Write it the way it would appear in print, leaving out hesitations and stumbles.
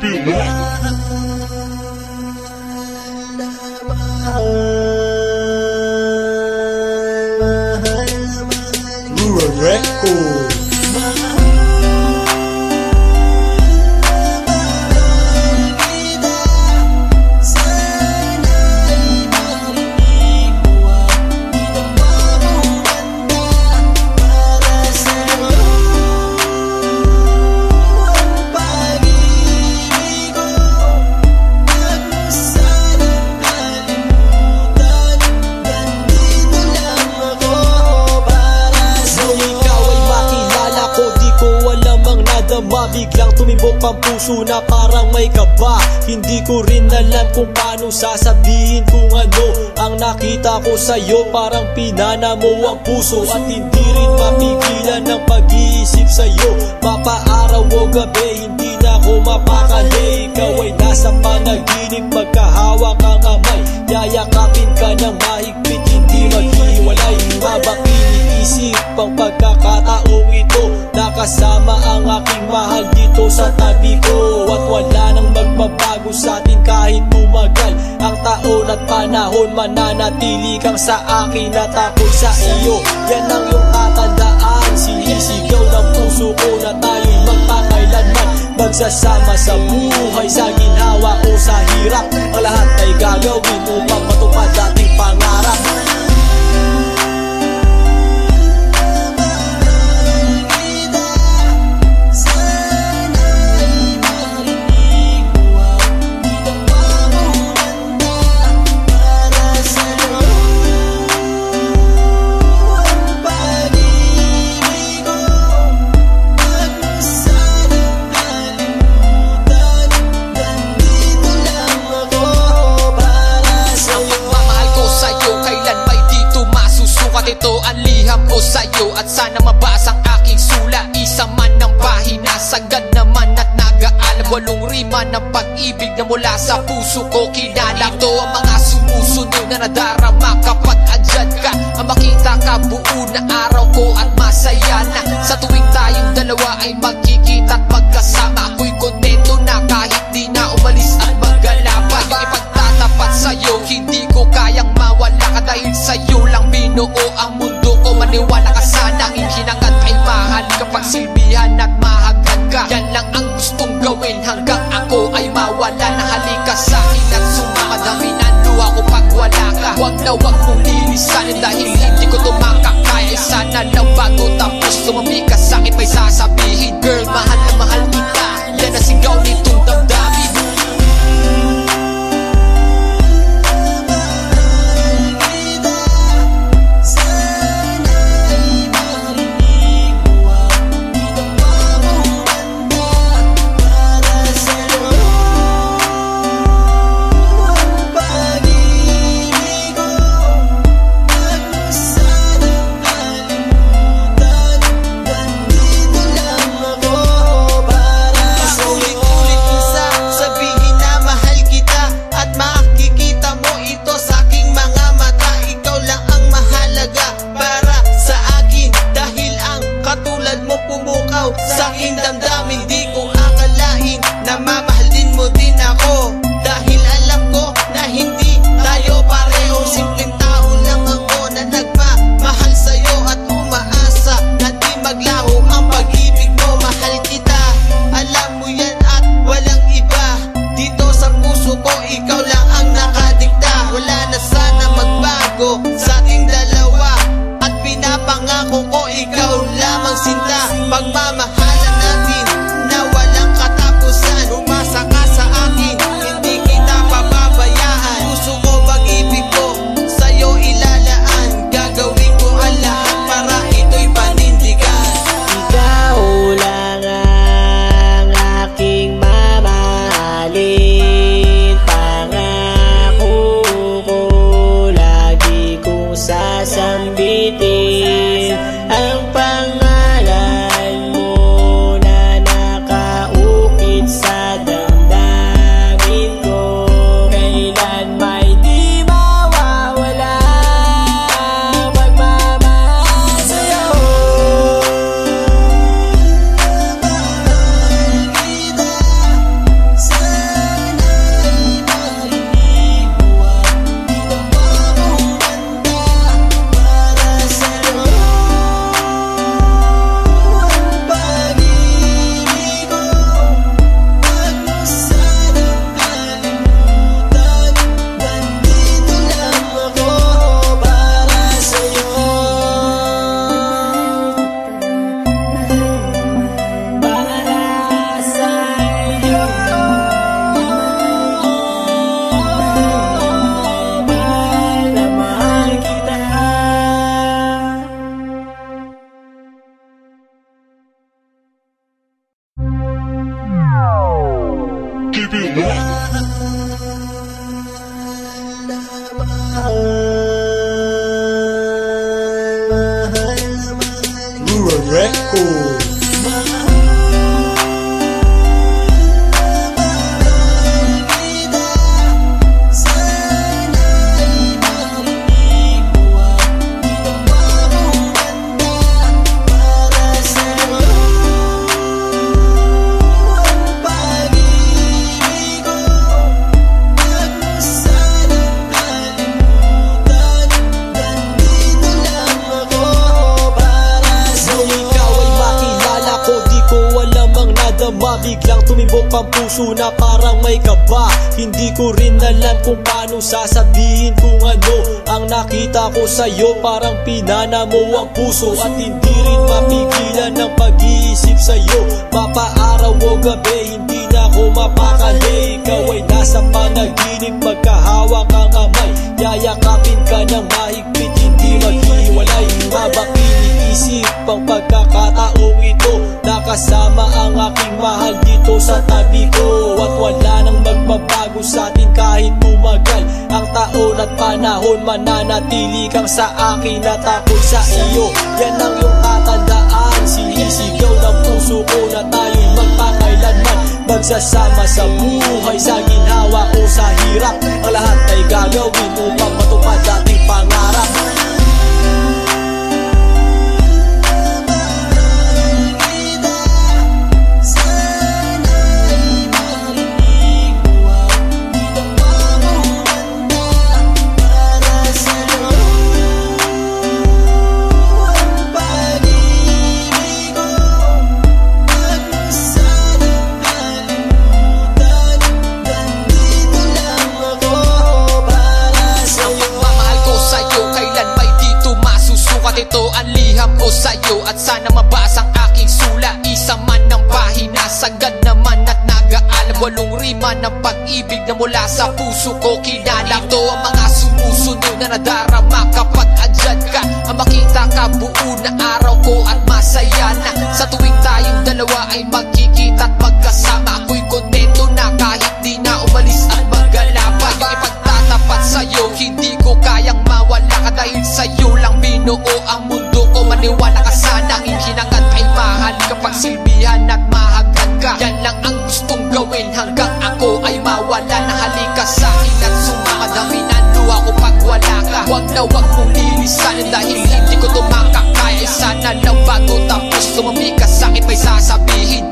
keep it locked. Rural Record. Biglang tumibok ang puso na parang may kaba. Hindi ko rin alam kung paano sasabihin kung ano ang nakita ko sa'yo. Parang pinana mo ang puso at hindi rin mapigilan ng pag-iisip sa'yo. Mapaaraw o gabi, hindi na ako mapakali. Ikaw ay nasa panaginip, magkahawak ang kamay. Yayakapin ka ng mahigpit, hindi maghiwalay. Habang iniisip ang pagkakataong ito, nakasama ang aking mahal dito sa tabi ko. At wala nang magbabago sa atin kahit tumagal ang taon at panahon. Mananatili kang sa akin at ako'y sa iyo. Yan ang iyong tatandaan. Sinisigaw ng puso ko na tayo'y magpakailanman magsasama sa buhay, sa ginhawa o sa hirap. Ang lahat ay gagawin upang matupad ating pangarap. Ito ang liham ko sa'yo at sana mabasa ang aking sula. Isa man ng pahina, sagad naman at nag-aalam. 8 rima ng pag-ibig na mula sa puso ko kinala. Ito ang mga sumusunod na nadarama kapag andyan ka. Ang makita ka buo na araw ko at masaya na. Sa tuwing tayong dalawa ay magkikita at magkasama, ako'y kontento na kahit di na umalis at maggalapa. Yung ipagtatapat sa'yo, hindi ko kayang mawala ka. Dahil sa'yo lang binuo ang mundo ko. Maniwala ka sana, ang hinangat ay mahal kapag silbihan at mahagad ka. Yan lang ang gustong gawin hanggang ako ay mawala na. Halika sa'kin at sumama, dami ng luha ko pag wala ka. Huwag na huwag mong lilisanin dahil hindi ko tumakakaya. Sana lang bago tapos tumami ka sa'kin may sasabihin, girl, mahal na mahal kita. Yan ang sigaw nitong damdamin. Sa aking damdamin, di ko akalain na mamahalin mo din ako. Dahil alam ko na hindi tayo pareho. Simpleng tao lang ako na nagmamahal sa'yo at umaasa na di maglaho ang pag-ibig mo. Mahal kita, alam mo yan at walang iba. Dito sa puso ko, ikaw lang ang nakadikta. Wala na sana magbago sa ating dalawa at pinapangako ko ikaw lamang sinta. Pagmamahalan natin na masama, biglang tumibok ang puso na parang may kaba. Hindi ko rin alam kung paano sasabihin kung ano ang nakita ko sa'yo. Parang pinana mo ang puso at hindi rin mapigilan ng pag-iisip sa'yo. Mapaaraw o gabi, hindi na ako mapakali. Ikaw ay nasa panaginip, magkahawak ang kamay. Yayakapin ka ng mahigpit, hindi maghiwalay. Habang iniisip ang pagkakataong ito, nakasama ang aking mahal dito sa tabi ko. At wala nang magbabago sa atin kahit tumagal ang taon at panahon. Mananatili kang sa akin at ako sa iyo. Yan ang iyong tatandaan, sinisigaw ng puso ko na tayo'y magpakailanman. Magsasama sa buhay, sa ginhawa o sa hirap. Ang lahat ay gagawin upang matupad ating pangarap. Ito ang liham ko sa'yo at sana mabasa ang aking sula. Isa man ng pahina, sagad naman at nag-aalam. 8 rima ng pag-ibig na mula sa puso ko kinala. Ito ang mga sumusunod na nadarama kapag andyan ka. Ang makita ka buo na araw ko at masaya na. Sa tuwing tayong dalawa ay magkikita at magkasama, ako'y kontento na kahit di na umalis at magala pa. Yung ipagtatapat sa'yo, hindi ko kayang mawala ka. Dahil sa'yo lang binuo ang mundo ko. Maniwala ka sana, ang hinangat ay mahal kapag silbihan at mahagad ka. Yan lang ang gustong gawin hanggang ako ay mawala na. Halika sa'kin at sumama, damin ang luha ko pag wala ka. Huwag na huwag mong lilisanin dahil hindi ko tumakakaya. Sana lang bago tapos tumami ka sa'kin may sasabihin.